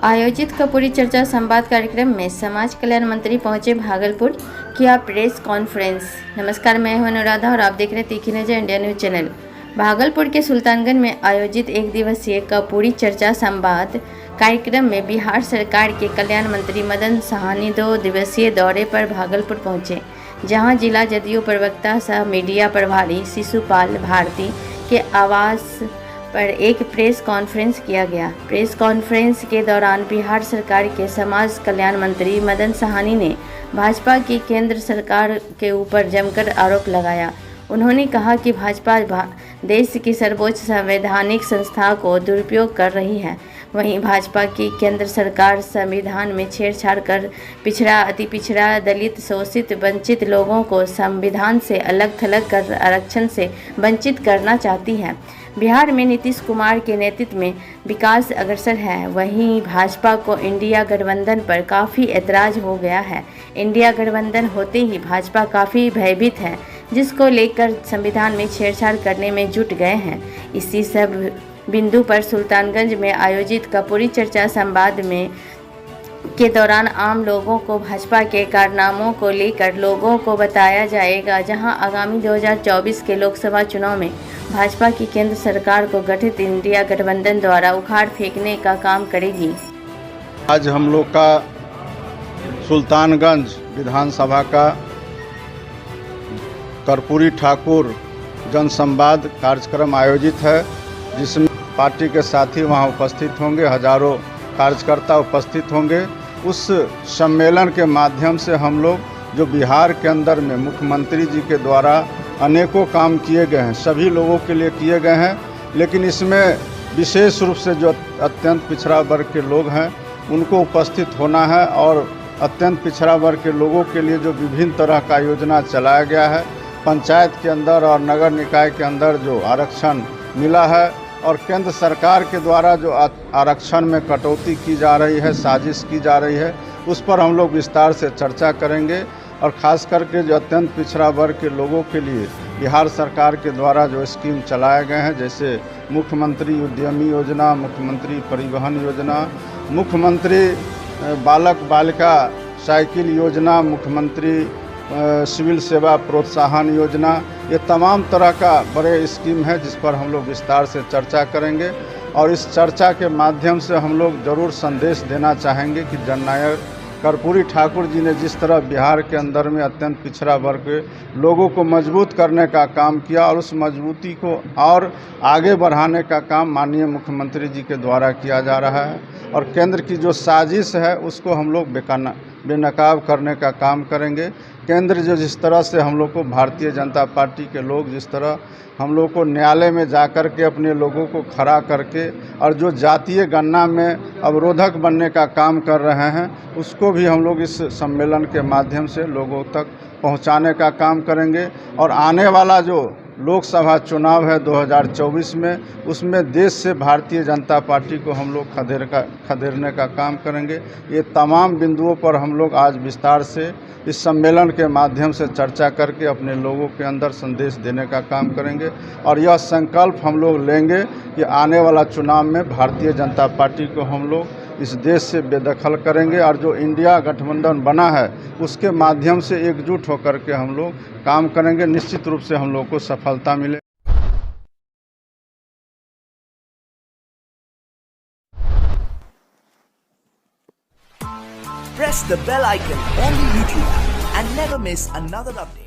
आयोजित कपूरी चर्चा संवाद कार्यक्रम में समाज कल्याण मंत्री पहुंचे भागलपुर, किया प्रेस कॉन्फ्रेंस। नमस्कार, मैं हूं अनुराधा और आप देख रहे हैं तीखी नजर इंडिया न्यूज चैनल। भागलपुर के सुल्तानगंज में आयोजित एक दिवसीय कपूरी चर्चा संवाद कार्यक्रम में बिहार सरकार के कल्याण मंत्री मदन साहनी 2 दिवसीय दौरे पर भागलपुर पहुंचे, जहां जिला जदयू प्रवक्ता सह मीडिया प्रभारी शिशुपाल भारती के आवास पर एक प्रेस कॉन्फ्रेंस किया गया। प्रेस कॉन्फ्रेंस के दौरान बिहार सरकार के समाज कल्याण मंत्री मदन साहनी ने भाजपा की केंद्र सरकार के ऊपर जमकर आरोप लगाया। उन्होंने कहा कि भाजपा देश की सर्वोच्च संवैधानिक संस्था को दुरुपयोग कर रही है। वहीं भाजपा की केंद्र सरकार संविधान में छेड़छाड़ कर पिछड़ा, अति पिछड़ा, दलित, शोषित, वंचित लोगों को संविधान से अलग थलग कर आरक्षण से वंचित करना चाहती है। बिहार में नीतीश कुमार के नेतृत्व में विकास अग्रसर है। वहीं भाजपा को इंडिया गठबंधन पर काफ़ी ऐतराज़ हो गया है। इंडिया गठबंधन होते ही भाजपा काफ़ी भयभीत है, जिसको लेकर संविधान में छेड़छाड़ करने में जुट गए हैं। इसी सब बिंदु पर सुल्तानगंज में आयोजित कपूरी चर्चा संवाद में के दौरान आम लोगों को भाजपा के कारनामों को लेकर लोगों को बताया जाएगा, जहां आगामी 2024 के लोकसभा चुनाव में भाजपा की केंद्र सरकार को गठित इंडिया गठबंधन द्वारा उखाड़ फेंकने का काम करेगी। आज हम लोग का सुल्तानगंज विधानसभा का कर्पूरी ठाकुर जनसंवाद कार्यक्रम आयोजित है, जिसमें पार्टी के साथी वहां उपस्थित होंगे, हजारों कार्यकर्ता उपस्थित होंगे। उस सम्मेलन के माध्यम से हम लोग जो बिहार के अंदर में मुख्यमंत्री जी के द्वारा अनेकों काम किए गए हैं, सभी लोगों के लिए किए गए हैं, लेकिन इसमें विशेष रूप से जो अत्यंत पिछड़ा वर्ग के लोग हैं उनको उपस्थित होना है। और अत्यंत पिछड़ा वर्ग के लोगों के लिए जो विभिन्न तरह का योजना चलाया गया है, पंचायत के अंदर और नगर निकाय के अंदर जो आरक्षण मिला है और केंद्र सरकार के द्वारा जो आरक्षण में कटौती की जा रही है, साजिश की जा रही है, उस पर हम लोग विस्तार से चर्चा करेंगे। और ख़ास करके जो अत्यंत पिछड़ा वर्ग के लोगों के लिए बिहार सरकार के द्वारा जो स्कीम चलाए गए हैं, जैसे मुख्यमंत्री उद्यमी योजना, मुख्यमंत्री परिवहन योजना, मुख्यमंत्री बालक बालिका साइकिल योजना, मुख्यमंत्री सिविल सेवा प्रोत्साहन योजना, ये तमाम तरह का बड़े स्कीम है जिस पर हम लोग विस्तार से चर्चा करेंगे। और इस चर्चा के माध्यम से हम लोग ज़रूर संदेश देना चाहेंगे कि जननायक कर्पूरी ठाकुर जी ने जिस तरह बिहार के अंदर में अत्यंत पिछड़ा वर्ग के लोगों को मजबूत करने का काम किया और उस मजबूती को और आगे बढ़ाने का काम माननीय मुख्यमंत्री जी के द्वारा किया जा रहा है। और केंद्र की जो साजिश है उसको हम लोग बेनकाब करने का काम करेंगे। केंद्र जो जिस तरह से हम लोग को, भारतीय जनता पार्टी के लोग जिस तरह हम लोग को न्यायालय में जाकर के अपने लोगों को खड़ा करके और जो जातीय गणना में अवरोधक बनने का काम कर रहे हैं, उसको भी हम लोग इस सम्मेलन के माध्यम से लोगों तक पहुंचाने का काम करेंगे। और आने वाला जो लोकसभा चुनाव है 2024 में, उसमें देश से भारतीय जनता पार्टी को हम लोग खदेड़ने का काम करेंगे। ये तमाम बिंदुओं पर हम लोग आज विस्तार से इस सम्मेलन के माध्यम से चर्चा करके अपने लोगों के अंदर संदेश देने का काम करेंगे। और यह संकल्प हम लोग लेंगे कि आने वाला चुनाव में भारतीय जनता पार्टी को हम लोग इस देश से बेदखल करेंगे और जो इंडिया गठबंधन बना है उसके माध्यम से एकजुट होकर के हम लोग काम करेंगे। निश्चित रूप से हम लोग को सफलता मिले। Press the bell icon on the YouTube app and never miss another update.